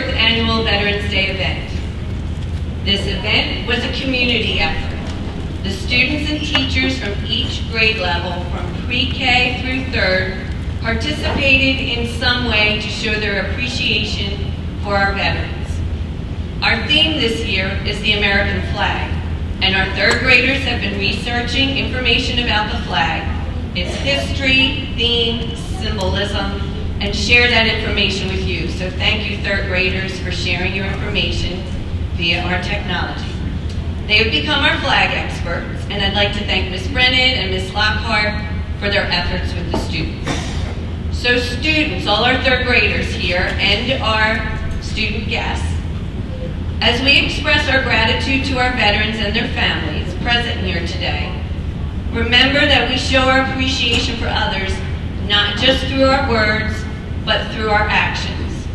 4th Annual Veterans Day event. This event was a community effort. The students and teachers from each grade level, from pre-K through 3rd, participated in some way to show their appreciation for our veterans. Our theme this year is the American flag, and our 3rd graders have been researching information about the flag, its history, theme, symbolism, and share that information with you. So thank you, 3rd graders, for sharing your information via our technology. They have become our flag experts, and I'd like to thank Ms. Brennan and Ms. Lockhart for their efforts with the students. So students, all our 3rd graders here, and our student guests, as we express our gratitude to our veterans and their families present here today, remember that we show our appreciation for others not just through our words, but through our actions.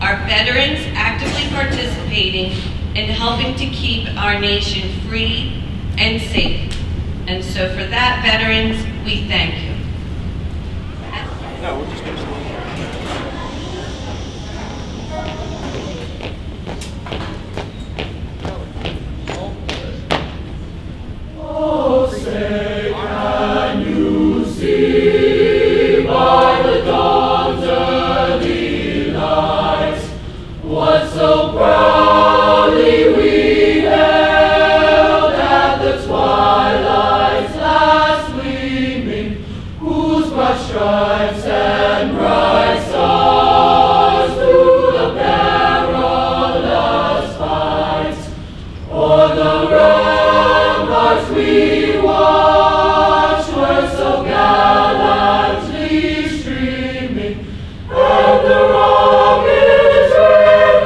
Our veterans actively participating in helping to keep our nation free and safe. And so for that, veterans, we thank you. No, we'll just do some. Oh, say, can you see by the dawn's early light what so proudly we hailed at the twilight's last gleaming, whose broad stripes and bright stars through the perilous fight o'er the ramparts we watched were so gallantly streaming, and the rockets red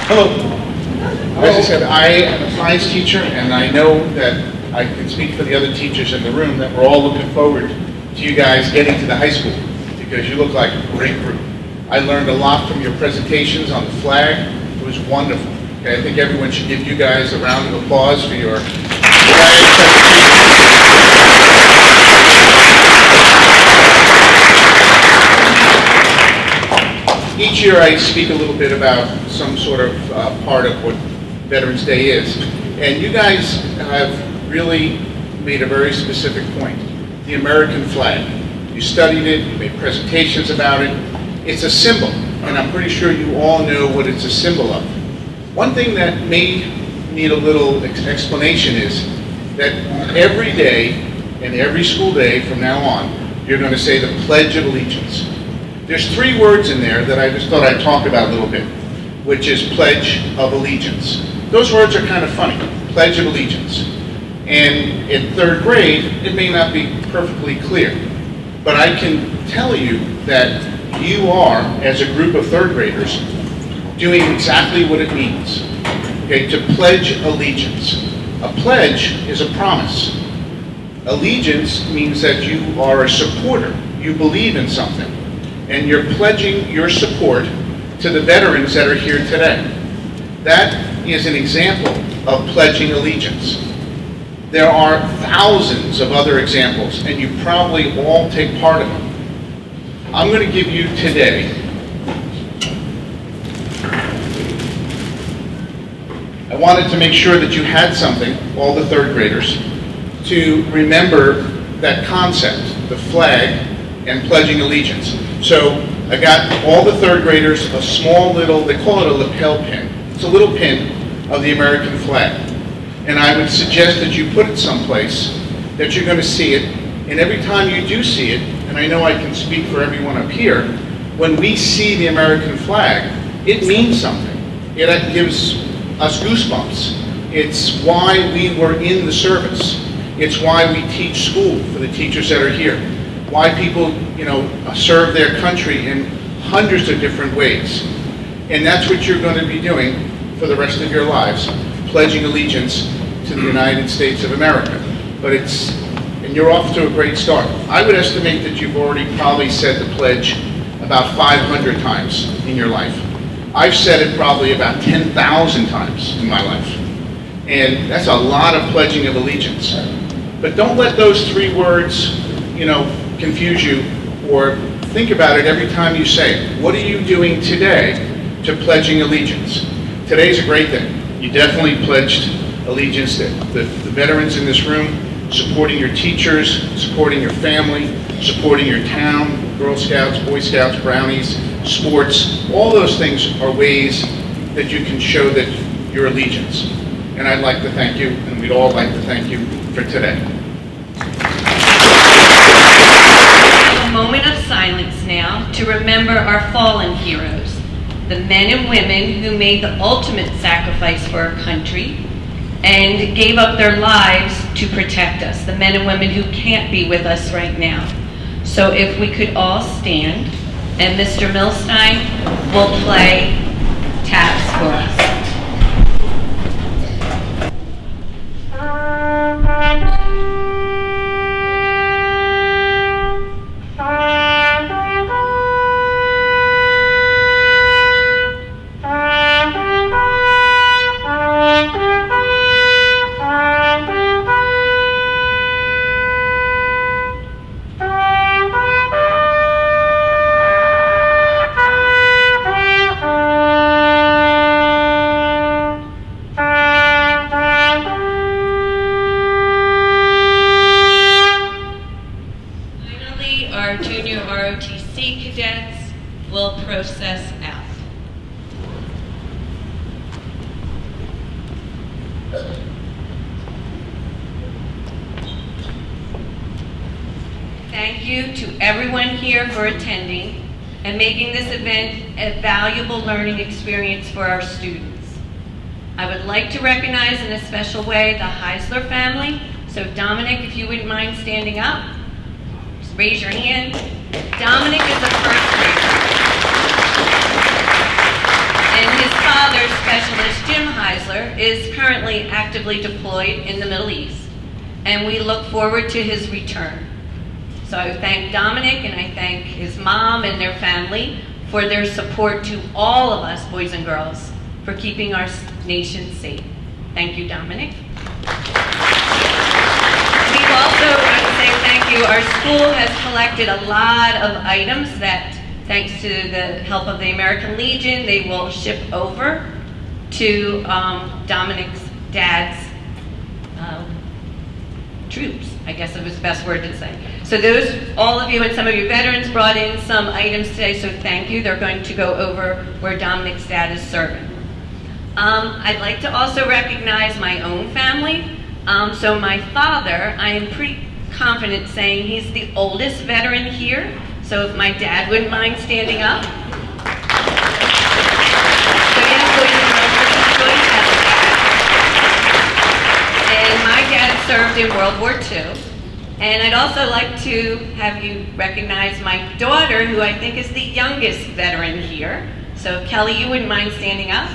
Hello. As I said, I am a science teacher, and I know that I can speak for the other teachers in the room that we're all looking forward to you guys getting to the high school, because you look like a great group. I learned a lot from your presentations on the flag. It was wonderful. Okay, I think everyone should give you guys a round of applause for your flag presentation. Each year I speak a little bit about some sort of part of what Veterans Day is. And you guys have really made a very specific point. The American flag. You studied it, you made presentations about it. It's a symbol, and I'm pretty sure you all know what it's a symbol of. One thing that may need a little explanation is that every day and every school day from now on, you're going to say the Pledge of Allegiance. There's 3 words in there that I just thought I'd talk about a little bit, which is Pledge of Allegiance. Those words are kind of funny, Pledge of Allegiance. And in 3rd grade, it may not be perfectly clear, but I can tell you that you are, as a group of 3rd graders, doing exactly what it means, okay, to pledge allegiance. A pledge is a promise. Allegiance means that you are a supporter. You believe in something, and you're pledging your support to the veterans that are here today. That is an example of pledging allegiance. There are thousands of other examples, and you probably all take part in them. I'm going to give you today I wanted to make sure that you had something, all the 3rd graders, to remember that concept, the flag and pledging allegiance. So I got all the 3rd graders a small little, they call it a lapel pin. It's a little pin of the American flag. And I would suggest that you put it someplace that you're going to see it. And every time you do see it, and I know I can speak for everyone up here, when we see the American flag, it means something. It gives us goosebumps. It's why we were in the service. It's why we teach school for the teachers that are here. Why people, serve their country in hundreds of different ways. And that's what you're going to be doing for the rest of your lives, pledging allegiance to the United States of America. And you're off to a great start. I would estimate that you've already probably said the pledge about 500 times in your life. I've said it probably about 10,000 times in my life. And that's a lot of pledging of allegiance. But don't let those 3 words, confuse you, or think about it every time you say it. What are you doing today to pledging allegiance? Today's a great day. You definitely pledged allegiance to the veterans in this room, supporting your teachers, supporting your family, supporting your town, Girl Scouts, Boy Scouts, Brownies, sports. All those things are ways that you can show that your allegiance. And I'd like to thank you, and we'd all like to thank you for today. A moment of silence now to remember our fallen heroes, the men and women who made the ultimate sacrifice for our country and gave up their lives to protect us, the men and women who can't be with us right now. So if we could all stand, and Mr. Milstein will play taps for us. Cadets will process out. Thank you to everyone here for attending and making this event a valuable learning experience for our students. I would like to recognize in a special way the Heisler family. So Dominic, if you wouldn't mind standing up, just raise your hand. Dominic is a first grader, and his father Specialist Jim Heisler is currently actively deployed in the Middle East, and we look forward to his return. So I thank Dominic and I thank his mom and their family for their support to all of us, boys and girls, for keeping our nation safe. Thank you, Dominic. We've also, I would say thank you, our school has collected a lot of items that, thanks to the help of the American Legion, they will ship over to Dominic's dad's troops, I guess it was the best word to say. So those, all of you and some of your veterans brought in some items today, so thank you. They're going to go over where Dominic's dad is serving. I'd like to also recognize my own family. So my father, I am pretty confident saying he's the oldest veteran here. So if my dad wouldn't mind standing up. So yes, boys and girls, this is Joyce Helen. And my dad served in World War II. And I'd also like to have you recognize my daughter, who I think is the youngest veteran here. So Kelly, you wouldn't mind standing up?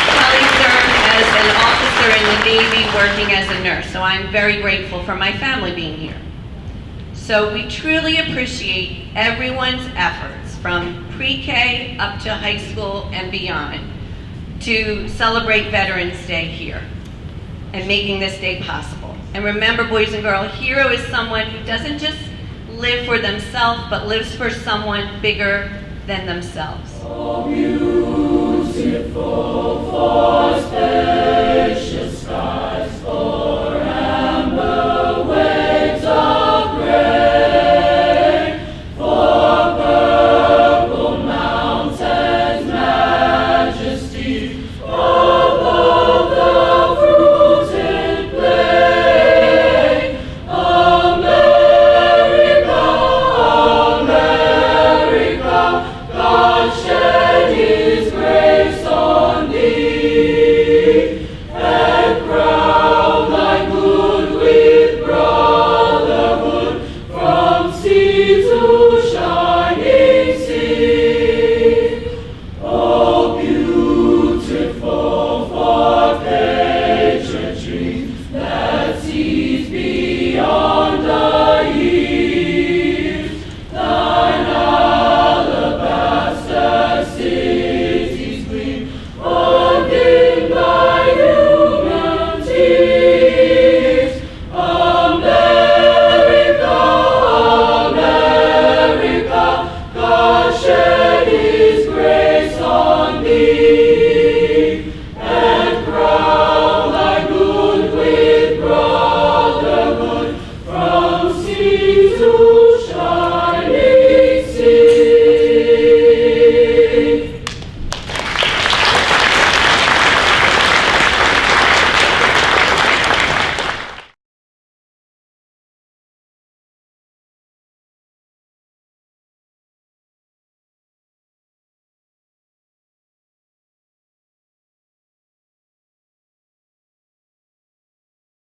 Kelly served as an officer in the Navy working as a nurse, so I'm very grateful for my family being here. So we truly appreciate everyone's efforts from pre-K up to high school and beyond to celebrate Veterans Day here and making this day possible. And remember, boys and girls, a hero is someone who doesn't just live for themselves, but lives for someone bigger than themselves. Oh, beautiful for spacious skies, for amber waves of gray, for purple mountains' majesty, above the fruited plain. America, America, God shed His grace on thee, and crown thy good with brotherhood from sea to shining sea. Oh, beautiful for patriot dreams that sees beyond